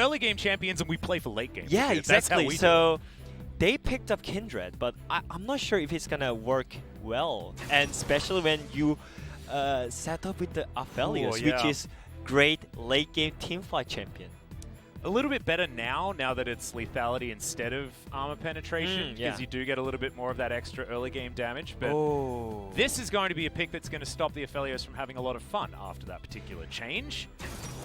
early game champions and we play for late game. Yeah, That's how exactly. we So they picked up Kindred, but I'm not sure if it's gonna work well, and especially when you set up with the Aphelios, which is great late game teamfight champion. A little bit better now that it's lethality instead of armor penetration, because you do get a little bit more of that extra early game damage. But this is going to be a pick that's going to stop the Aphelios from having a lot of fun after that particular change.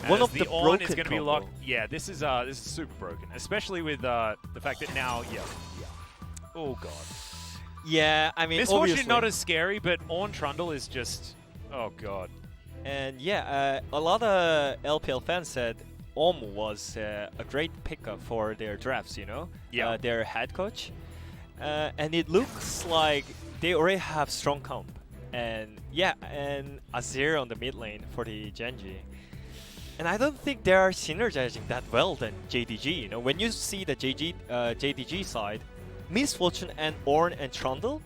One of the Ornn broken is going to be combo. locked. Yeah, this is super broken, especially with the fact that now, oh god. Yeah, I mean, Misfortune obviously. not as scary, but Ornn Trundle is just, oh god. And yeah, a lot of LPL fans said Ornn was a great pickup for their drafts, you know? Yeah. Their head coach. And it looks like they already have strong comp. And yeah, and Azir on the mid lane for the Gen.G. And I don't think they are synergizing that well than JDG, you know? When you see the JDG side, Misfortune and Ornn and Trundle,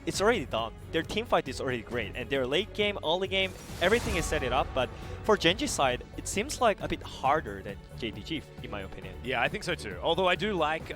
it's already done. Their team fight is already great, and their late game, early game, everything is set it up. But for Gen.G side, it seems like a bit harder than JDG, in my opinion. Yeah, I think so too. Although I do like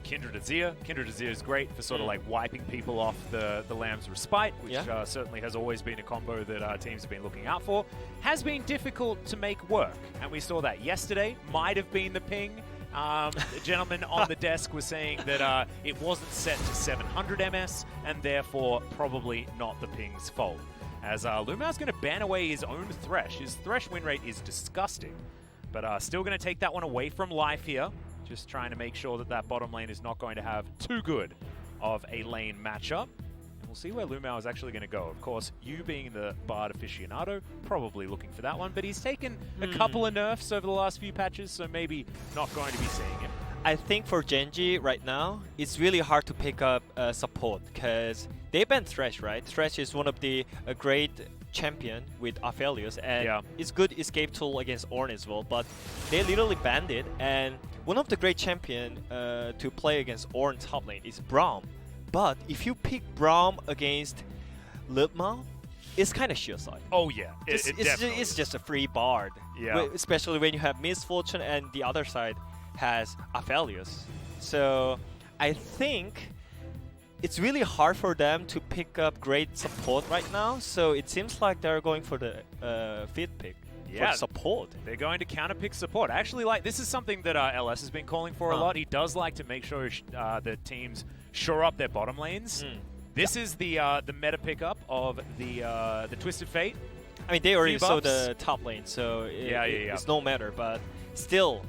Kindred Azir. Kindred Azir is great for sort of like wiping people off the Lamb's Respite, which certainly has always been a combo that teams have been looking out for. Has been difficult to make work, and we saw that yesterday. Might have been the ping. The gentleman on the desk was saying that it wasn't set to 700 MS, and therefore probably not the ping's fault. As LvMao's going to ban away his own Thresh. His Thresh win rate is disgusting, but still going to take that one away from life here. Just trying to make sure that that bottom lane is not going to have too good of a lane matchup. We'll see where LvMao is actually going to go. Of course, you being the Bard aficionado, probably looking for that one, but he's taken a couple of nerfs over the last few patches, so maybe not going to be seeing him. I think for Gen.G right now, it's really hard to pick up support, because they banned Thresh, right? Thresh is one of the great champion with Aphelios, and it's good escape tool against Ornn as well, but they literally banned it, and one of the great champion to play against Ornn top lane is Braum. But if you pick Braum against LvMao, it's kind of sheer side. Oh yeah, it's just a free Bard. Yeah. Especially when you have Misfortune and the other side has Aphelios. So I think it's really hard for them to pick up great support right now. So it seems like they're going for the fifth pick. For support. They're going to counterpick support. Actually, like this is something that LS has been calling for a lot. He does like to make sure that teams shore up their bottom lanes. This is the meta pickup of the Twisted Fate. I mean, they already saw the top lane, so it's no matter. But still,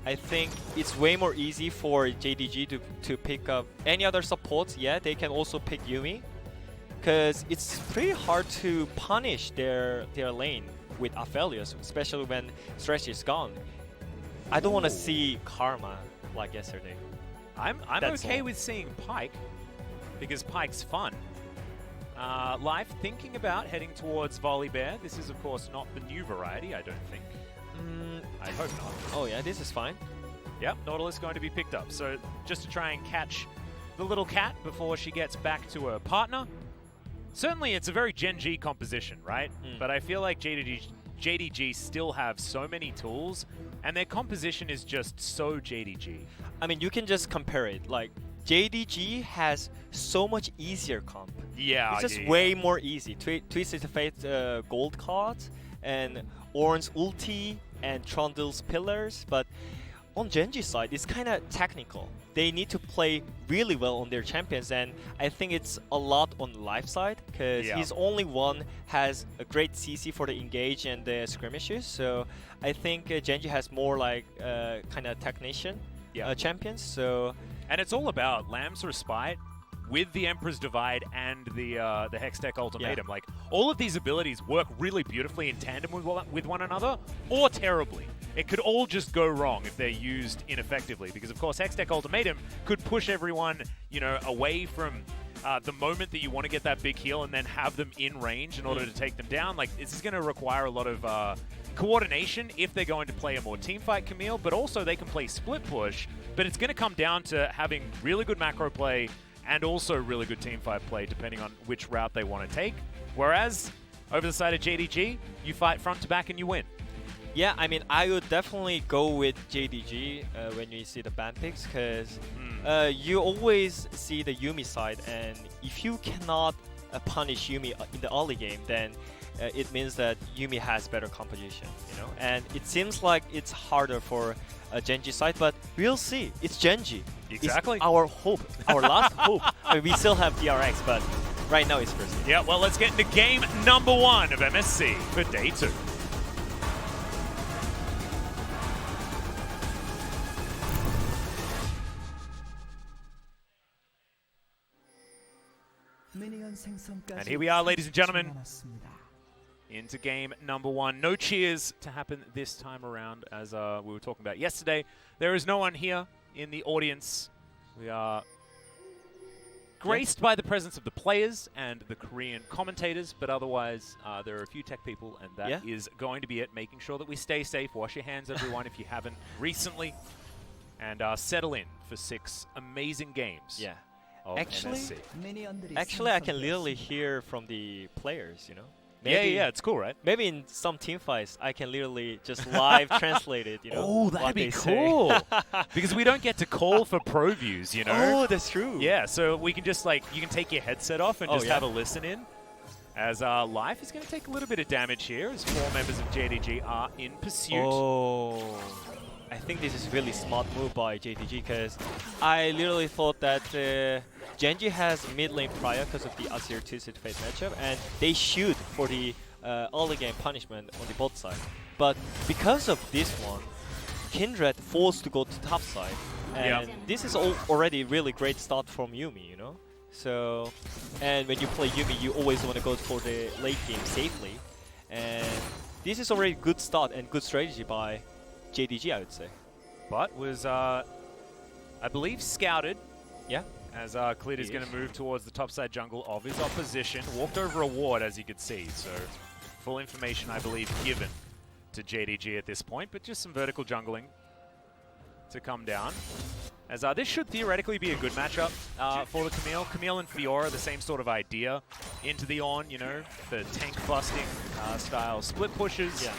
I think it's way more easy for JDG to pick up any other supports. Yeah, they can also pick Yuumi, because it's pretty hard to punish their lane with Aphelios, especially when Thresh is gone. I don't want to see Karma like yesterday. I'm okay with seeing Pyke, because Pyke's fun. Life thinking about heading towards Volibear. This is, of course, not the new variety, I don't think. I hope not. Oh yeah, this is fine. Yep, Nautilus going to be picked up. So just to try and catch the little cat before she gets back to her partner. Certainly, it's a very Gen.G composition, right? But I feel like JDG still have so many tools, and their composition is just so JDG. I mean, you can just compare it. Like, JDG has so much easier comp. Yeah, it's just way more easy. Twisted Fate gold cards, and Ornn's ulti, and Trundle's pillars, but on Gen.G side, it's kind of technical. They need to play really well on their champions, and I think it's a lot on the life side, because he's only one has a great CC for the engage and the skirmishes. So I think Gen.G has more like kind of technician champions. So and it's all about Lamb's Respite with the Emperor's Divide and the Hextech Ultimatum. Like, all of these abilities work really beautifully in tandem with one another, or terribly. It could all just go wrong if they're used ineffectively, because of course Hextech Ultimatum could push everyone, you know, away from the moment that you want to get that big heal and then have them in range in order to take them down. Like, this is going to require a lot of coordination if they're going to play a more teamfight Camille, but also they can play split push, but it's going to come down to having really good macro play and also really good teamfight play depending on which route they want to take. Whereas over the side of JDG, you fight front to back and you win. Yeah, I mean, I would definitely go with JDG when you see the ban picks, because you always see the Yuumi side, and if you cannot punish Yuumi in the early game, then it means that Yuumi has better composition, you know. And it seems like it's harder for Gen.G side, but we'll see. It's Gen.G. Exactly. It's our hope, our last hope. I mean, we still have DRX, but right now it's first. Yeah, well, let's get into game number 1 of MSC for day 2. And here we are, ladies and gentlemen, into game number 1. No cheers to happen this time around, as we were talking about yesterday. There is no one here in the audience. We are graced by the presence of the players and the Korean commentators, but otherwise there are a few tech people, and that is going to be it, making sure that we stay safe. Wash your hands, everyone, if you haven't recently, and settle in for 6 amazing games. Yeah. Actually, I can literally hear from the players, you know. Maybe, yeah, it's cool, right? Maybe in some team fights, I can literally just live translate it, you know. Oh, that'd be cool. Because we don't get to call for pro views, you know. Oh, that's true. Yeah, so we can just like, you can take your headset off and just have a listen in. As life is going to take a little bit of damage here, as 4 members of JDG are in pursuit. Oh. I think this is really smart move by JDG, because I literally thought that Gen.G has mid lane prior because of the Azir Twisted Fate matchup, and they shoot for the early game punishment on the bot side. But because of this one, Kindred forced to go to top side, and this is already really great start from Yuumi, you know. So, and when you play Yuumi, you always want to go for the late game safely, and this is already good start and good strategy by JDG, I would say. But was, I believe, scouted. Yeah. As Clid is going to move towards the topside jungle of his opposition. Walked over a ward, as you could see. So, full information, I believe, given to JDG at this point. But just some vertical jungling to come down. As this should theoretically be a good matchup for the Camille. Camille and Fiora, the same sort of idea. Into the Ornn, you know, the tank busting style split pushes. Yeah.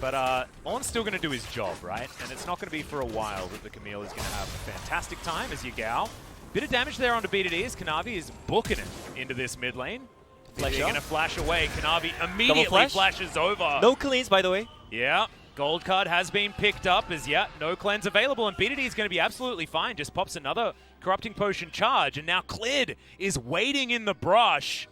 But Ornn's still going to do his job, right? And it's not going to be for a while that the Camille is going to have a fantastic time as Yagao. Bit of damage there onto BDD as Kanavi is booking it into this mid lane. They're going to flash away. Kanavi immediately flashes over. No cleans, by the way. Yeah. Gold card has been picked up as, no cleanse available. And BDD is going to be absolutely fine. Just pops another Corrupting Potion charge. And now Clid is waiting in the brush.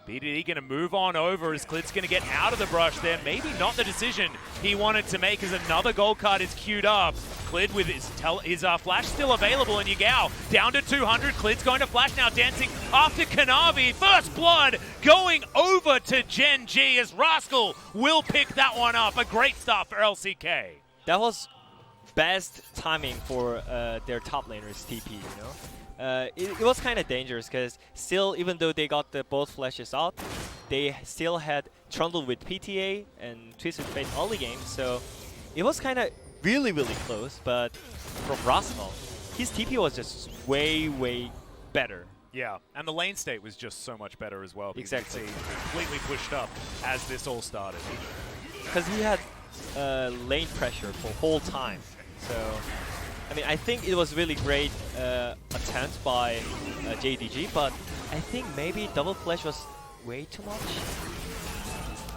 BDD going to move on over as Clid's going to get out of the brush there. Maybe not the decision he wanted to make as another gold card is queued up. Clid with his flash still available, and Yagao down to 200. Clid's going to flash now, dancing after Kanavi. First blood going over to Gen.G as Rascal will pick that one up. A great start for LCK. That was best timing for their top laners TP, you know. It was kind of dangerous because still, even though they got the both flashes out, they still had Trundle with PTA and Twisted Fate early game, so it was kind of really close. But from Rascal, his TP was just way better. Yeah, and the lane state was just so much better as well. Exactly. He completely pushed up as this all started. Because he had lane pressure for the whole time, so. I mean, I think it was really great attempt by JDG, but I think maybe double flash was way too much.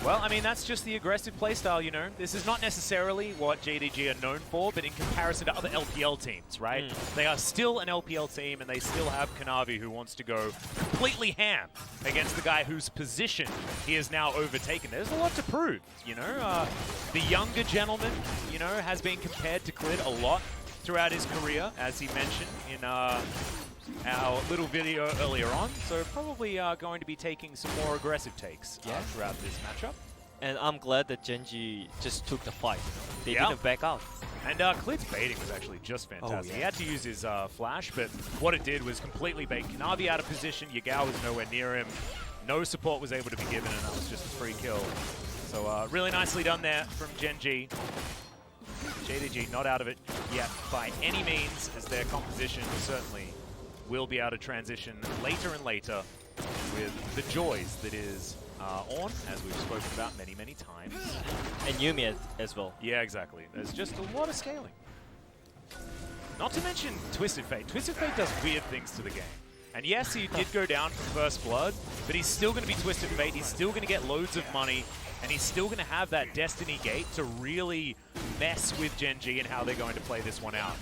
Well, I mean, that's just the aggressive playstyle, you know. This is not necessarily what JDG are known for, but in comparison to other LPL teams, right? They are still an LPL team, and they still have Kanavi, who wants to go completely ham against the guy whose position he has now overtaken. There's a lot to prove, you know. The younger gentleman, you know, has been compared to Clid a lot throughout his career, as he mentioned in our little video earlier on. So probably going to be taking some more aggressive takes throughout this matchup. And I'm glad that Gen.G just took the fight. You know? They didn't back out. And Clid's baiting was actually just fantastic. He had to use his flash, but what it did was completely bait Kanavi out of position. Yagao was nowhere near him. No support was able to be given, and that was just a free kill. So really nicely done there from Gen.G. JDG not out of it yet by any means, as their composition certainly will be able to transition later and later with the joys that is Ornn, as we've spoken about many, many times. And Yuumi as well. Yeah, exactly. There's just a lot of scaling. Not to mention Twisted Fate. Twisted Fate does weird things to the game. And yes, he did go down from First Blood, but he's still going to be Twisted Fate. He's still going to get loads of money, and he's still going to have that Destiny Gate to really mess with Gen.G and how they're going to play this one out.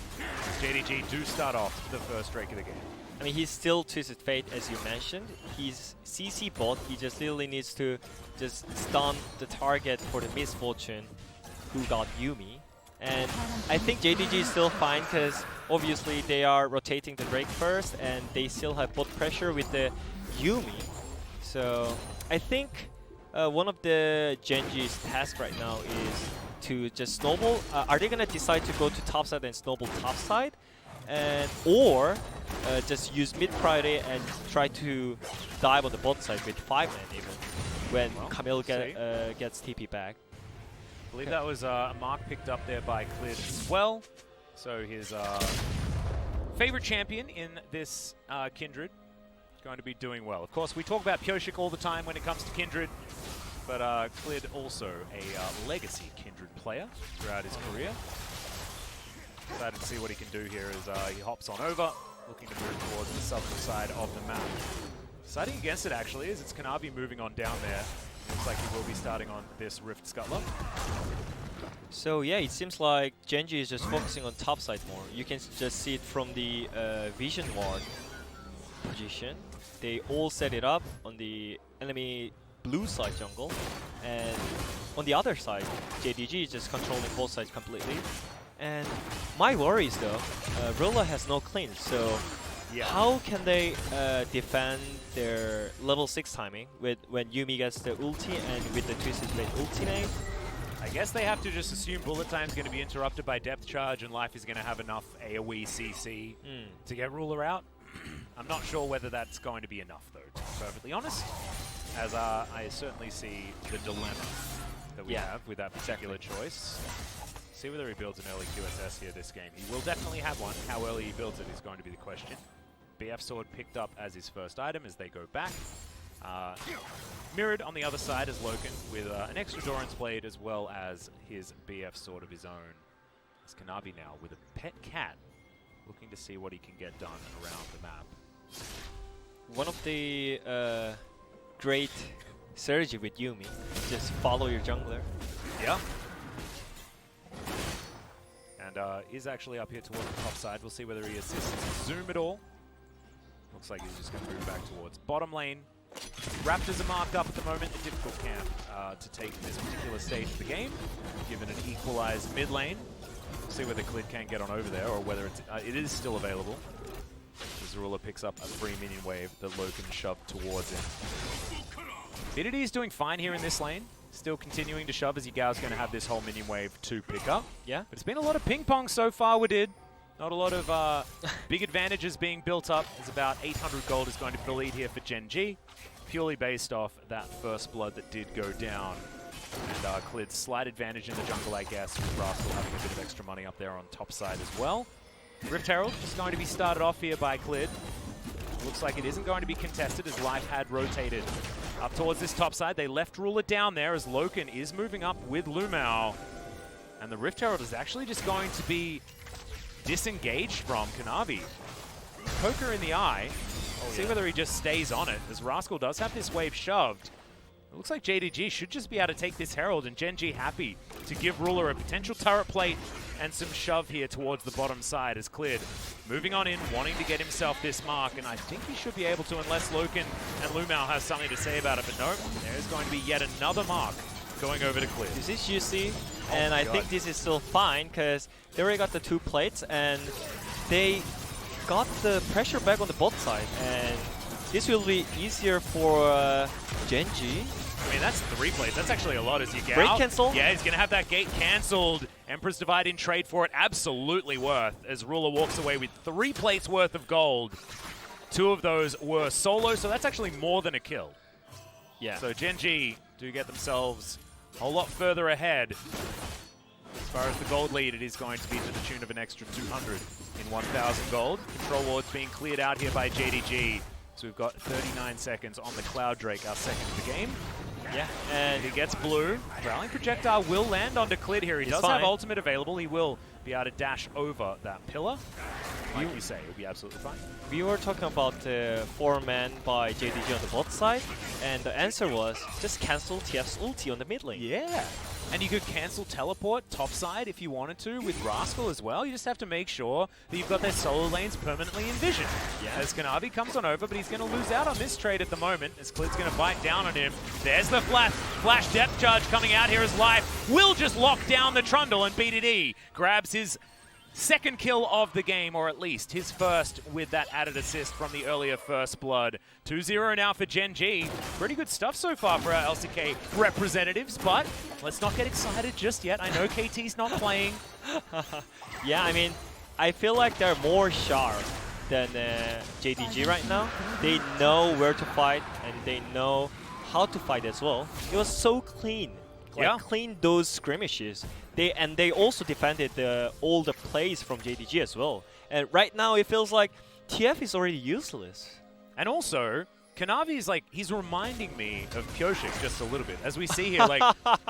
JDG do start off the first streak of the game. I mean, he's still Twisted Fate, as you mentioned. He's CC bot. He just literally needs to just stun the target for the Misfortune who got Yuumi. And I think JDG is still fine because obviously they are rotating the Drake first and they still have bot pressure with the Yuumi. So I think one of the Gen.G's tasks right now is to just snowball. Are they going to decide to go to top side and snowball top side? Or just use mid Friday and try to dive on the bot side with 5-man even when Camille gets TP back. I believe that was a mark picked up there by Clid as well. So his favorite champion in this Kindred is going to be doing well. Of course, we talk about Pyoshik all the time when it comes to Kindred, but Clid also a legacy Kindred player throughout his career. Excited to see what he can do here as he hops on over, looking to move towards the southern side of the map. Deciding against it actually is it's Kanavi moving on down there. Looks like he will be starting on this Rift Scuttler. So yeah, it seems like Gen.G is just focusing on top side more. You can just see it from the vision ward position. They all set it up on the enemy blue side jungle, and on the other side, JDG is just controlling both sides completely. And my worry is though, Rolla has no cleanse, so how can they defend their level 6 timing when Yuumi gets the ulti and with the Twisted Blade ultimate? I guess they have to just assume bullet time is going to be interrupted by depth charge and Life is going to have enough AoE CC to get Ruler out. I'm not sure whether that's going to be enough though, to be perfectly honest, as I certainly see the dilemma that we have with that particular choice. See whether he builds an early QSS here this game. He will definitely have one. How early he builds it is going to be the question. BF Sword picked up as his first item as they go back. Mirrored on the other side is LokeN with an extra Doran's Blade as well as his BF Sword of his own. It's Kanavi now with a pet cat, looking to see what he can get done around the map. One of the great strategy with Yuumi, just follow your jungler. Yeah. And he's actually up here towards the top side. We'll see whether he assists Zoom at all. Looks like he's just going to move back towards bottom lane. Raptors are marked up at the moment. A difficult camp to take in this particular stage of the game, given an equalized mid lane. We'll see whether Clid can get on over there or whether it is still available. Azirula picks up a free minion wave that LokeN shoved towards him. Vidity is doing fine here in this lane. Still continuing to shove as Yagao's going to have this whole minion wave to pick up. Yeah. But it's been a lot of ping pong so far, we did. Not a lot of big advantages being built up. There's about 800 gold is going to be the lead here for Gen.G, purely based off that first blood that did go down. And Clid's slight advantage in the jungle, I guess, with Rascal having a bit of extra money up there on top side as well. Rift Herald is going to be started off here by Clid. Looks like it isn't going to be contested as Life had rotated up towards this top side. They left Ruler down there as LokeN is moving up with LvMao. And the Rift Herald is actually just going to be disengaged from Kanavi. Poker in the eye. See whether he just stays on it, as Rascal does have this wave shoved. It looks like JDG should just be able to take this Herald, and Gen.G happy to give Ruler a potential turret plate and some shove here towards the bottom side as Clid moving on in, wanting to get himself this mark, and I think he should be able to unless LokeN and LvMao has something to say about it, but nope, there's going to be yet another mark going over to Clid. This is juicy, and I think this is still fine because they already got the 2 plates and they got the pressure back on the bot side, and this will be easier for Gen.G. I mean, that's 3 plates. That's actually a lot as Yagao. Break cancel? Yeah, he's going to have that gate cancelled. Emperor's Divide in trade for it. Absolutely worth as Ruler walks away with 3 plates worth of gold. 2 of those were solo, so that's actually more than a kill. Yeah. So Gen.G do get themselves a whole lot further ahead. As far as the gold lead, it is going to be to the tune of an extra 200 in 1,000 gold. Control wards being cleared out here by JDG. So we've got 39 seconds on the Cloud Drake, our second of the game. Yeah, and he gets blue. Rallying projectile will land onto Clid here. He does have ultimate available. He will be able to dash over that pillar. Like you say, it'll be absolutely fine. We were talking about the 4-man by JDG on the bot side, and the answer was just cancel TF's ulti on the mid lane. Yeah. And you could cancel teleport topside if you wanted to with Rascal as well. You just have to make sure that you've got their solo lanes permanently envisioned. Yeah. As Kanavi comes on over, but he's going to lose out on this trade at the moment as Clid's going to bite down on him. There's the flash depth charge coming out here as Life will just lock down the Trundle, and BDD grabs his second kill of the game, or at least his first with that added assist from the earlier first blood. 2-0 now for Gen.G. Pretty good stuff so far for our LCK representatives, but let's not get excited just yet. I know KT's not playing. Yeah, I mean, I feel like they're more sharp than JDG right now. They know where to fight, and they know how to fight as well. It was so clean. Like, clean those skirmishes. They also defended all the plays from JDG as well. And right now it feels like TF is already useless. And also, Kanavi is like, he's reminding me of Pyoshik just a little bit. As we see here, like,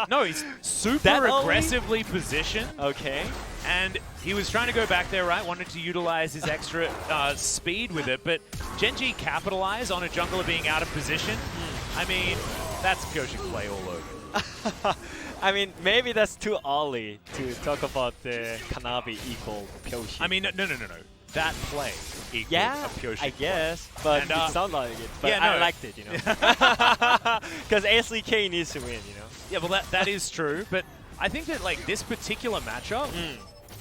no, he's super aggressively positioned. Okay. And he was trying to go back there, right? Wanted to utilize his extra speed with it. But Gen.G capitalized on a jungler being out of position. I mean, that's Pyoshik play all over. I mean, maybe that's too early to talk about the Kanavi equal Pyoshik. I mean, no. That play equal a Pyoshik I guess, but it sounded like it. But yeah, no. I liked it, you know. Because LCK needs to win, you know. Yeah, well, that is true. But I think that, like, this particular matchup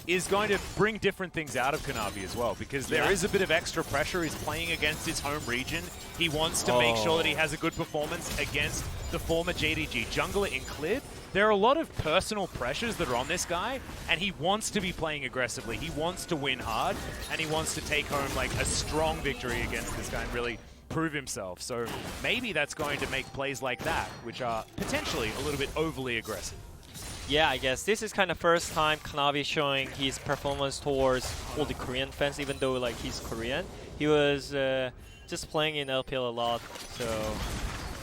is going to bring different things out of Kanavi as well, because there is a bit of extra pressure. He's playing against his home region. He wants to make sure that he has a good performance against the former JDG jungler in Clid. There are a lot of personal pressures that are on this guy, and he wants to be playing aggressively. He wants to win hard, and he wants to take home like a strong victory against this guy and really prove himself. So maybe that's going to make plays like that, which are potentially a little bit overly aggressive. Yeah, I guess this is kind of first time Kanavi showing his performance towards all the Korean fans, even though like he's Korean. He was just playing in LPL a lot, so...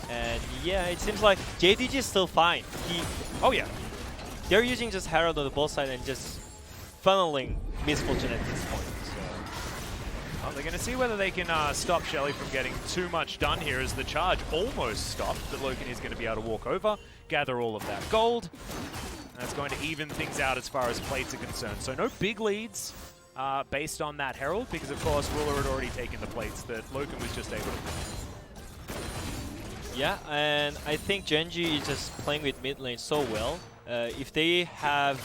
And yeah, it seems like JDG is still fine. They're using just Herald on the both side and just funneling misfortune at this point. So. Well, they're going to see whether they can stop Shelly from getting too much done here as the charge almost stopped, but LokeN is going to be able to walk over, gather all of that gold. That's going to even things out as far as plates are concerned. So no big leads based on that Herald, because of course Ruler had already taken the plates that LokeN was just able to. Yeah, and I think Gen.G is just playing with mid lane so well. If they have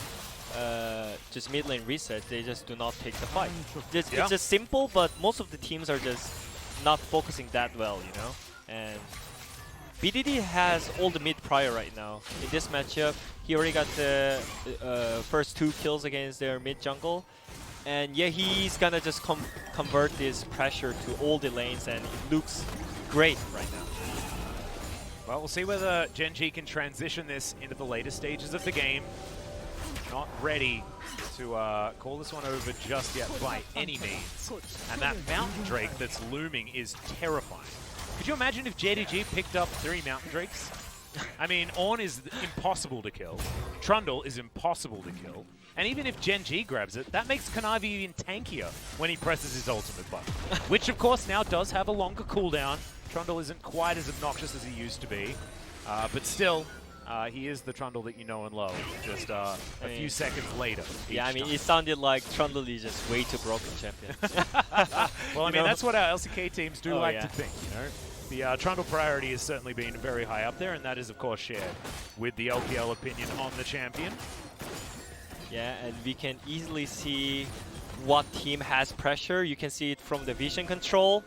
just mid lane reset, they just do not take the fight. It's just simple, but most of the teams are just not focusing that well, you know. And BDD has all the mid prior right now. In this matchup, he already got the first 2 kills against their mid jungle. And yeah, he's gonna just convert this pressure to all the lanes, and it looks great right now. Well, we'll see whether Gen.G can transition this into the later stages of the game. Not ready to call this one over just yet by any means. And that Mountain Drake that's looming is terrifying. Could you imagine if JDG picked up 3 Mountain Drakes? I mean, Ornn is impossible to kill. Trundle is impossible to kill. And even if Gen.G grabs it, that makes Kanavi even tankier when he presses his ultimate button. Which, of course, now does have a longer cooldown. Trundle isn't quite as obnoxious as he used to be. But still, he is the Trundle that you know and love. Just a few seconds later. Yeah, I mean, it sounded like Trundle is just way too broken champion. Well, I mean, that's what our LCK teams do to think, you know? The Trundle priority has certainly been very high up there, and that is, of course, shared with the LPL opinion on the champion. Yeah, and we can easily see what team has pressure. You can see it from the vision control.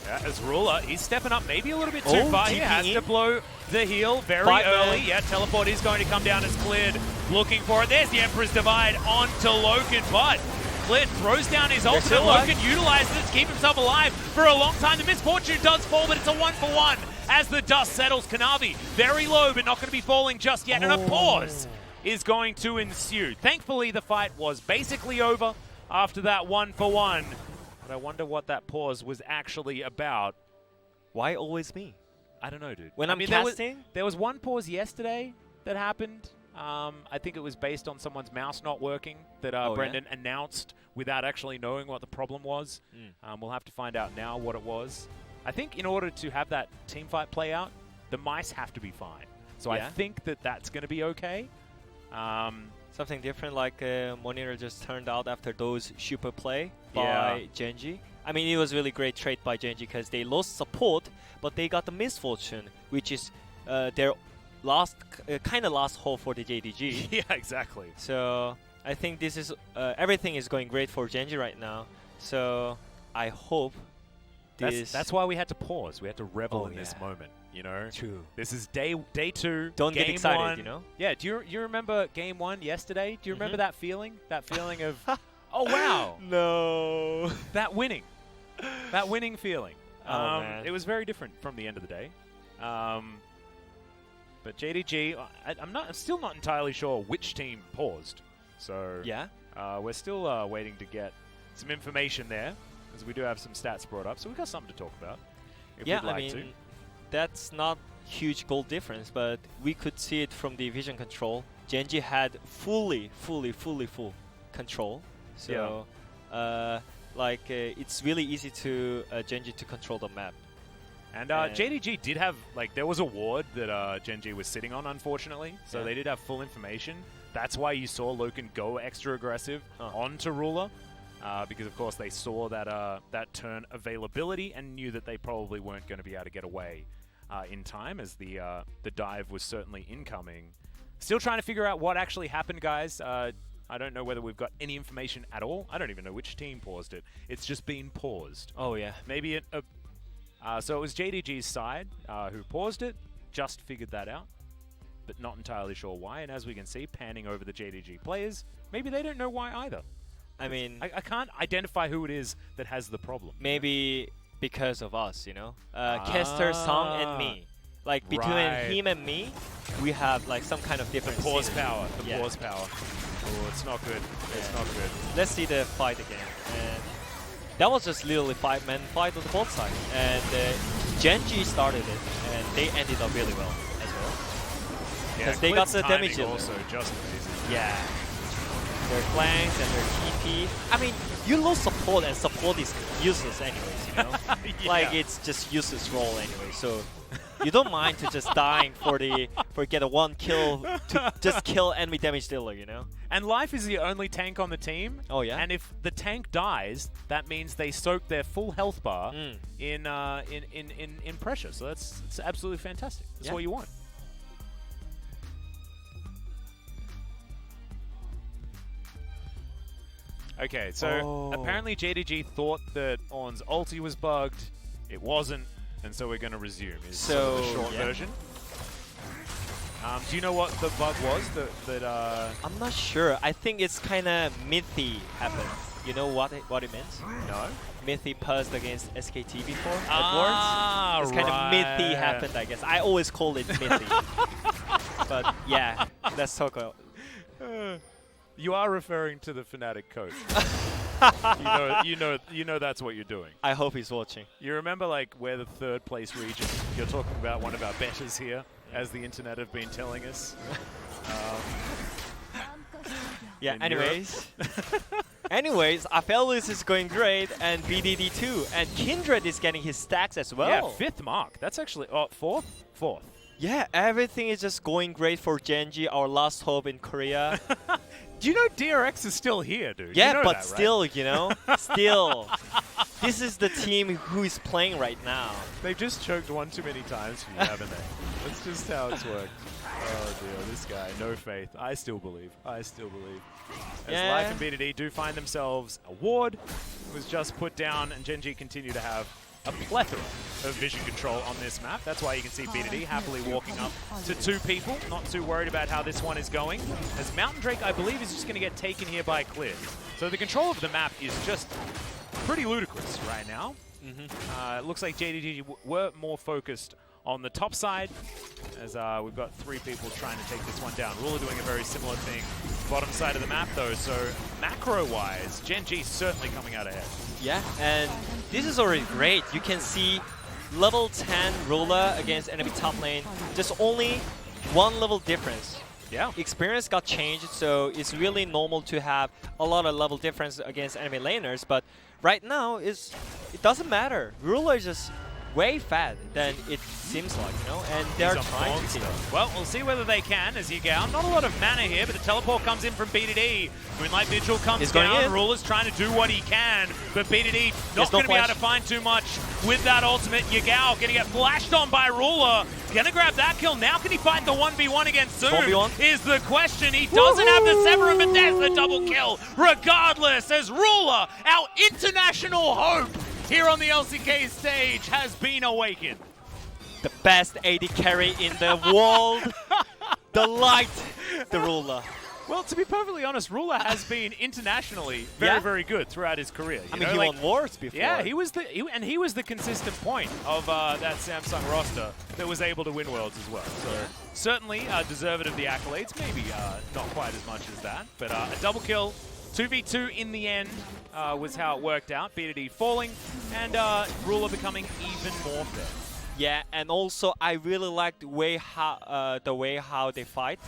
Yeah, as Ruler, he's stepping up maybe a little bit too far. He has to blow the heal very early. Yeah, teleport is going to come down as Clid looking for it. There's the Emperor's Divide onto LokeN, but Clid throws down his ultimate. LokeN utilizes it to keep himself alive for a long time. The misfortune does fall, but it's a 1-for-1 as the dust settles. Kanavi very low, but not going to be falling just yet. And a pause is going to ensue. Thankfully, the fight was basically over after that 1-for-1. But I wonder what that pause was actually about. Why always me? I don't know, dude. When I I'm mean, casting, there was one pause yesterday that happened. I think it was based on someone's mouse not working that Brendan announced without actually knowing what the problem was. We'll have to find out now what it was. I think in order to have that team fight play out, the mice have to be fine. So I think that that's going to be okay. Something different like Monitor just turned out after those super play by Gen.G. I mean, it was really great trade by Gen.G because they lost support, but they got the misfortune, which is their last kind of last hope for the JDG. Yeah, exactly. So I think this is everything is going great for Gen.G right now. So I hope this. That's why we had to pause. We had to revel in this moment. You know, true. This is day 2. Don't get excited. One. You know. Yeah. Do you remember game 1 yesterday? Do you remember that feeling? That feeling of, oh wow, no, that winning feeling. Oh man. It was very different from the end of the day. But JDG, I'm still not entirely sure which team paused. So yeah, we're still waiting to get some information there, as we do have some stats brought up. So we've got something to talk about. If we'd like I mean, to. that's not huge goal difference, but we could see it from the vision control. Gen.G had full control. So it's really easy to Gen.G to control the map. And JDG did have, like, there was a ward that Gen.G was sitting on, unfortunately. So they did have full information. That's why you saw LokeN go extra aggressive onto Ruler. Because, of course, they saw that that turn availability and knew that they probably weren't going to be able to get away in time, as the dive was certainly incoming. Still trying to figure out what actually happened, guys. I don't know whether we've got any information at all. I don't even know which team paused it. It's just been paused. Oh, yeah. Maybe so it was JDG's side who paused it, just figured that out, but not entirely sure why. And as we can see, panning over the JDG players, maybe they don't know why either. I mean, I can't identify who it is that has the problem. Maybe because of us, you know? Kester, Song, and me. Like, between him and me, we have, like, some kind of different pause power. The pause power. Oh, it's not good. It's not good. Let's see the fight again. And that was just literally 5-man fight on the both sides. And Gen.G started it, and they ended up really well as well. Because they got the damage in also just amazing. Yeah. Their flanks and their TP. I mean, you lose support, and support is useless anyways, you know? Like, it's just useless role anyway, so you don't mind to just dying for get a 1 kill to just kill enemy damage dealer, you know? And Life is the only tank on the team. Oh, yeah? And if the tank dies, that means they soak their full health bar in pressure. So it's absolutely fantastic. That's what you want. Okay, so apparently JDG thought that Ornn's ulti was bugged. It wasn't, and so we're going to resume. Is so the short version. Do you know what the bug was that I'm not sure. I think it's kind of Mythy happened. You know what it means? No. Mythy paused against SKT before at Worlds. It's kind of Mythy happened, I guess. I always call it Mythy. But yeah, let's talk about. You are referring to the Fnatic coach. you know that's what you're doing. I hope he's watching. You remember, like, we're the 3rd place region. You're talking about one of our betters here, as the internet have been telling us. Yeah. Anyways, Aphelios is going great, and BDD too, and Kindred is getting his stacks as well. Yeah, 5th mark. That's actually 4th. Yeah, everything is just going great for Gen.G, our last hope in Korea. Do you know DRX is still here, dude? Yeah, you know but that, still, right? you know, still. This is the team who is playing right now. They've just choked one too many times for you, haven't they? That's just how it's worked. Oh dear, this guy, no faith. I still believe. As Life and BDD do find themselves a ward, it was just put down, and Gen.G continue to have a plethora of vision control on this map. That's why you can see BDD happily walking up to 2 people, not too worried about how this one is going. As Mountain Drake, I believe, is just going to get taken here by Clid. So the control of the map is just pretty ludicrous right now. It looks like JDG were more focused on the top side, as we've got 3 people trying to take this one down. Ruler doing a very similar thing. Bottom side of the map, though, so macro-wise, Gen.G certainly coming out ahead. Yeah, and this is already great. You can see level 10 ruler against enemy top lane, just only 1 level difference. Yeah. Experience got changed, so it's really normal to have a lot of level difference against enemy laners, but right now it doesn't matter. Ruler is just way fat than it seems like, you know, and they're trying to kill. Well, we'll see whether they can as Yagao. Not a lot of mana here, but the teleport comes in from BDD. Moonlight Vigil comes down. Ruler's trying to do what he can, but BDD not going to be able to find too much with that ultimate. Yagao going to get flashed on by Ruler. Going to grab that kill. Now can he find the 1v1 against Zoom? 1v1 is the question. He doesn't have the Severum, but there's the double kill. Regardless, as Ruler, our international hope, here on the LCK stage has been awakened. The best AD carry in the world. The light, the Ruler. Well, to be perfectly honest, Ruler has been internationally very, very good throughout his career. I mean, he won wars before. Yeah, he was the consistent point of that Samsung roster that was able to win worlds as well. So certainly deserved of the accolades. Maybe not quite as much as that, but a double kill. 2v2 in the end was how it worked out. BDD falling and Ruler becoming even more fair. Yeah, and also I really liked the way how they fight.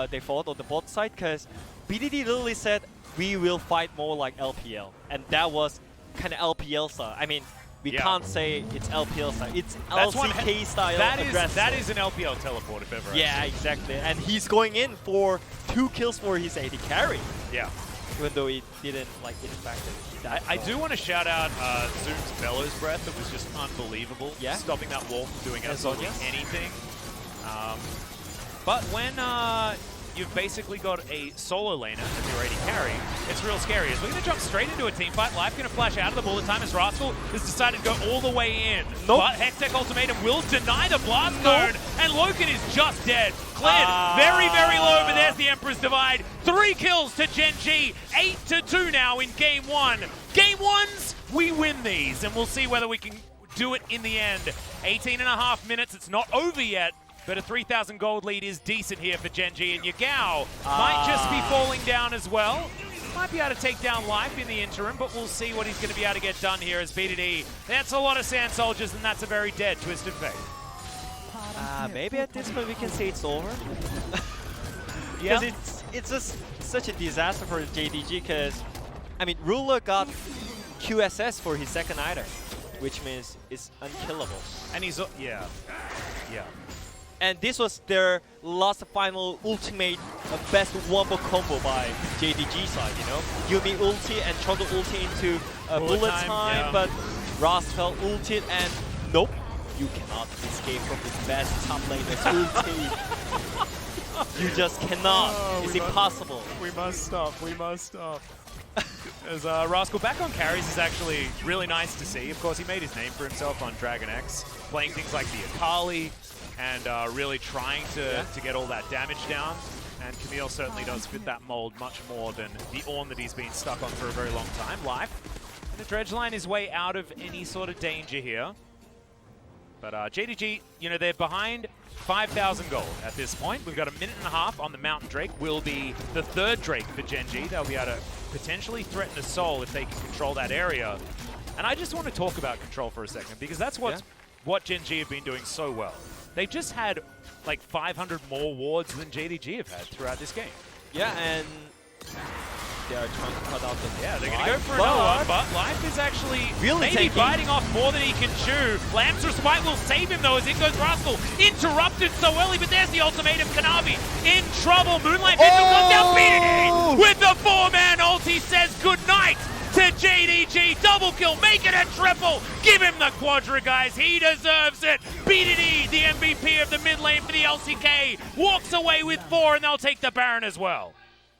They fought on the bot side because BDD literally said we will fight more like LPL, and that was kind of LPL style. I mean, we can't say it's LPL style. It's LCK style. That is an LPL teleport if ever. Yeah, exactly. And he's going in for 2 kills for his AD carry. Yeah. Even though it didn't like impact it. I do want to shout out Zoom's Bellows Breath. That was just unbelievable. Yeah. Stopping that wall from doing absolutely anything. But when you've basically got a solo laner as your AD carry, it's real scary. As we're going to jump straight into a team fight. Life going to flash out of the bullet time as Rascal has decided to go all the way in. Nope. But Hextech Ultimatum will deny the blast zone, and LokeN is just dead. Clid, very, very low, but there's the Emperor's Divide. 3 kills to Gen.G, 8-2 now in Game 1. Game 1s, we win these, and we'll see whether we can do it in the end. 18.5 minutes, it's not over yet. But a 3,000 gold lead is decent here for Gen.G, and Yagao might just be falling down as well. Might be able to take down Life in the interim, but we'll see what he's going to be able to get done here as BDD. That's a lot of Sand Soldiers, and that's a very dead Twisted Fate. Maybe at this point we can say it's over. Yeah. Because it's just such a disaster for JDG, because, I mean, Ruler got QSS for his second item, which means it's unkillable. And he's, yeah. And this was their last final ultimate best wombo combo by JDG side, you know? Yuumi ulti and Trundle ulti into bullet time, but Rascal ulted and nope, you cannot escape from the best top laner's ulti. You just cannot. It's impossible. We must stop. As Rascal back on carries is actually really nice to see. Of course, he made his name for himself on Dragon X, playing things like the Akali, and really trying to get all that damage down. And Camille certainly does fit that mold much more than the Ornn that he's been stuck on for a very long time. Life, and the Dredge line is way out of any sort of danger here. But JDG, you know, they're behind 5,000 gold at this point. We've got a minute and a half on the Mountain Drake. Will be the 3rd Drake for Gen.G. They'll be able to potentially threaten a soul if they can control that area. And I just want to talk about control for a second, because that's what Gen.G have been doing so well. They've just had like 500 more wards than JDG have had throughout this game. Yeah, and they are trying to cut out the they're going to go for another one, but Life is actually maybe biting off more than he can chew. Lamb's Respite will save him though, as in goes Rascal. Interrupted so early, but there's the ultimatum. Kanavi in trouble. Moonlight Vigil comes down, BDD with the 4-man ulti says goodnight to JDG. Double kill, make it a triple. Give him the quadra, guys. He deserves it. BDD, the MVP of the mid lane for the LCK, walks away with 4, and they'll take the Baron as well.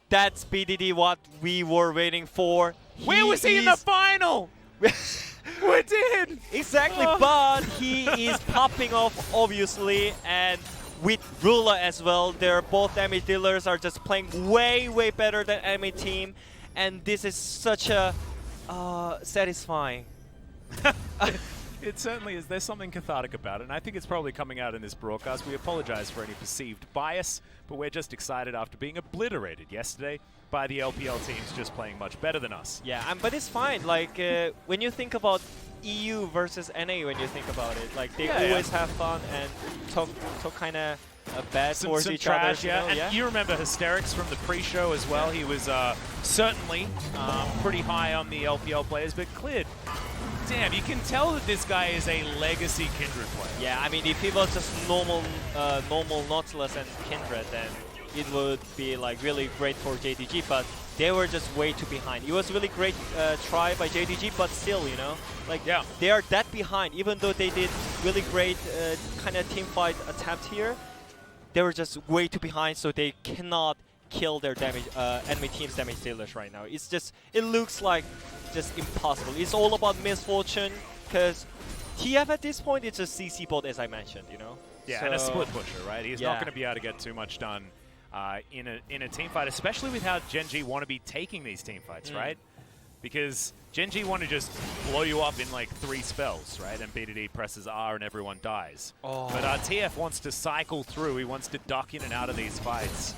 That's BDD, what we were waiting for. Where was he in the final? We did. Exactly, but he is popping off, obviously, and with Ruler as well. They're both enemy dealers are just playing way, way better than enemy team. And this is such a satisfying. It certainly is. There's something cathartic about it, and I think it's probably coming out in this broadcast. We apologize for any perceived bias, but we're just excited after being obliterated yesterday by the LPL teams just playing much better than us. Yeah, but it's fine. Like, when you think about EU versus NA, when you think about it, like, they always have fun and talk kind of bad towards each other. And you remember Hysterics from the pre-show as well. He was certainly pretty high on the LPL players, but Clid, damn, you can tell that this guy is a legacy Kindred player. Yeah, I mean, if he was just normal Nautilus and Kindred, then it would be like really great for JDG, but they were just way too behind. It was really great try by JDG, but still, you know, like they are that behind. Even though they did really great kind of team fight attempt here, they were just way too behind, so they cannot kill their damage enemy team's damage dealers right now. It's just, it looks like just impossible. It's all about misfortune, because TF at this point is just CC bot, as I mentioned, you know. Yeah, so, and a split pusher, right? He's not going to be able to get too much done in a team fight, especially with how Gen.G want to be taking these team fights, right? Because Gen.G want to just blow you up in like 3 spells, right? And BDD presses R and everyone dies. But TF wants to cycle through. He wants to duck in and out of these fights.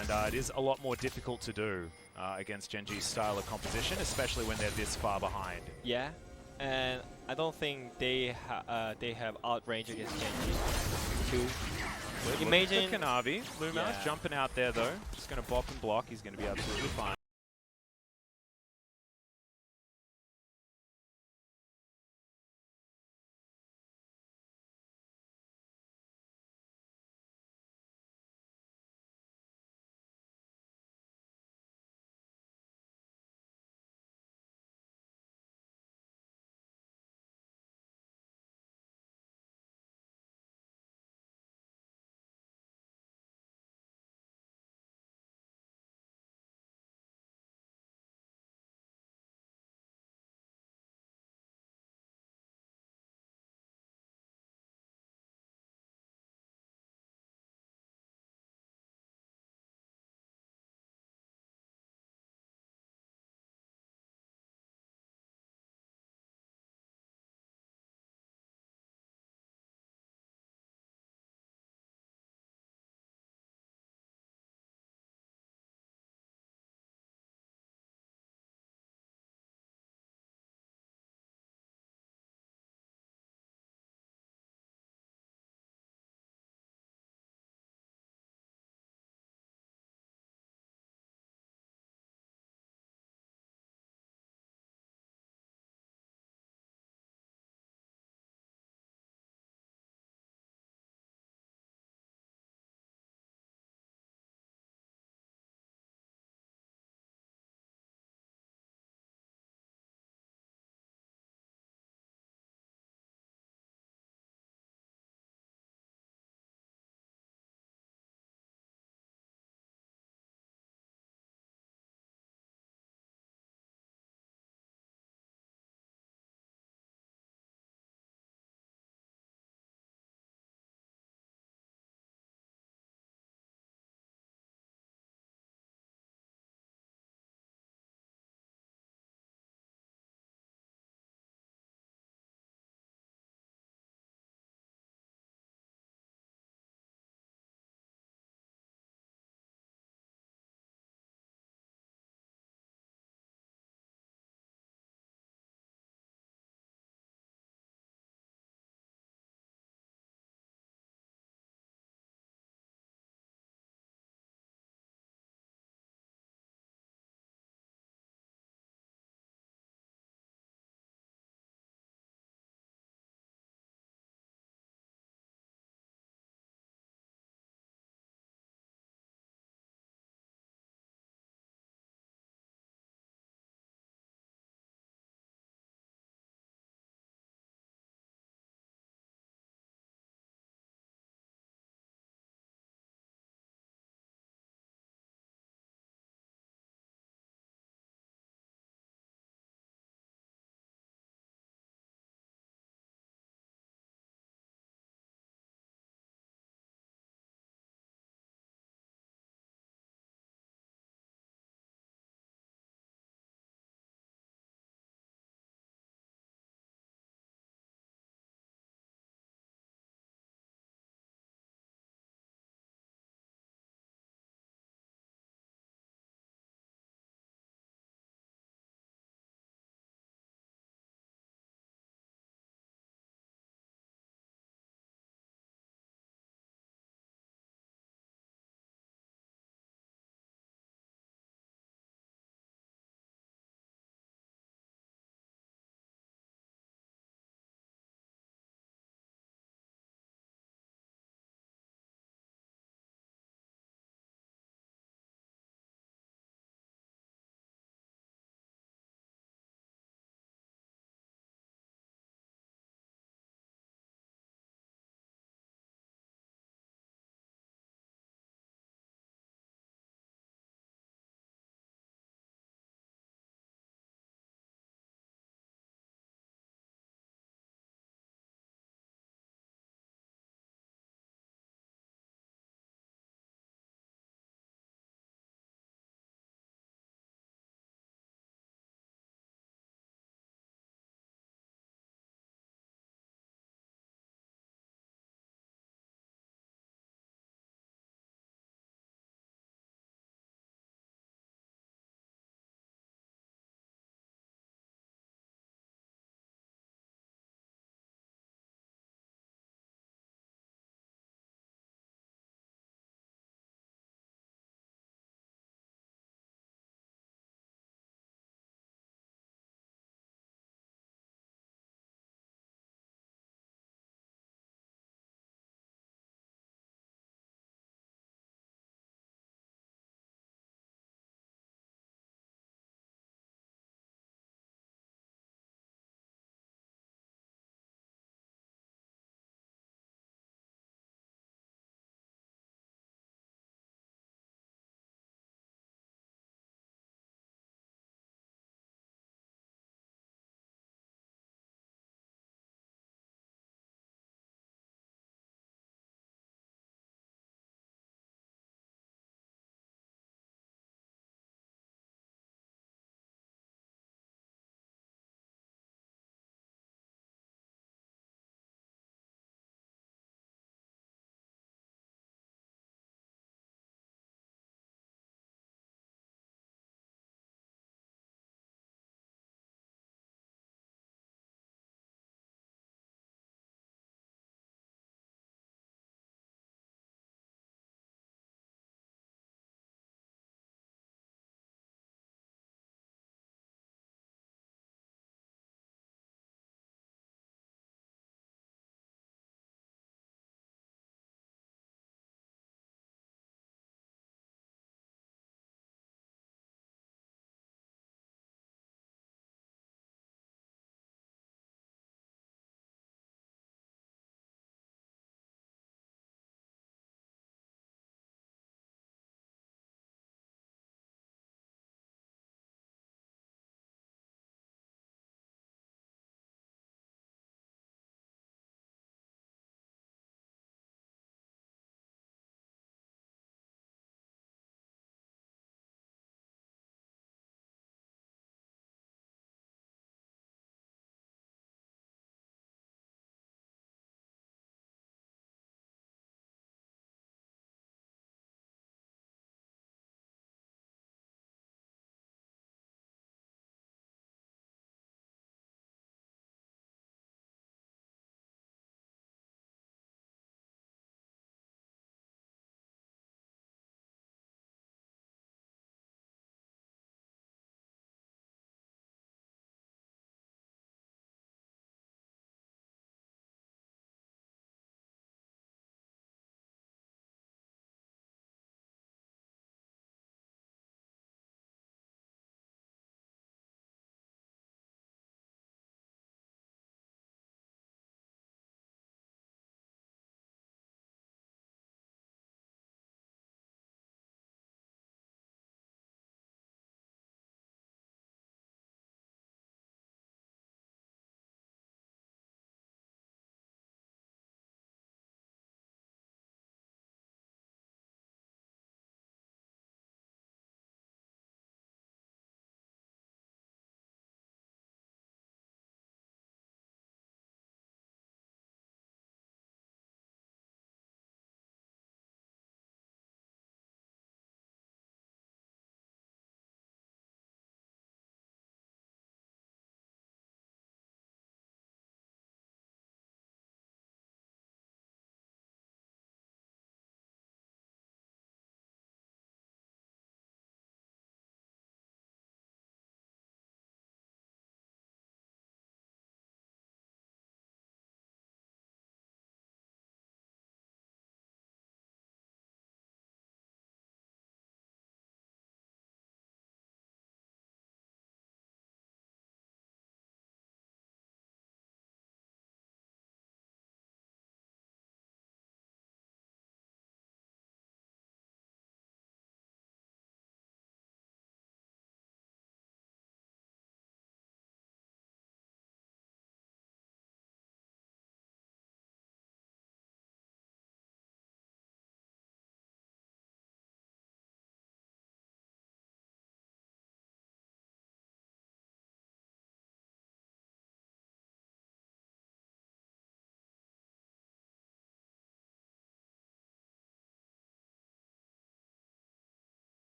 And it is a lot more difficult to do against Gen.G's style of composition, especially when they're this far behind. Yeah, and I don't think they have outrange against Gen.G too. Imagine Kanavi. LvMao's jumping out there though. Just going to bop and block. He's going to be absolutely fine.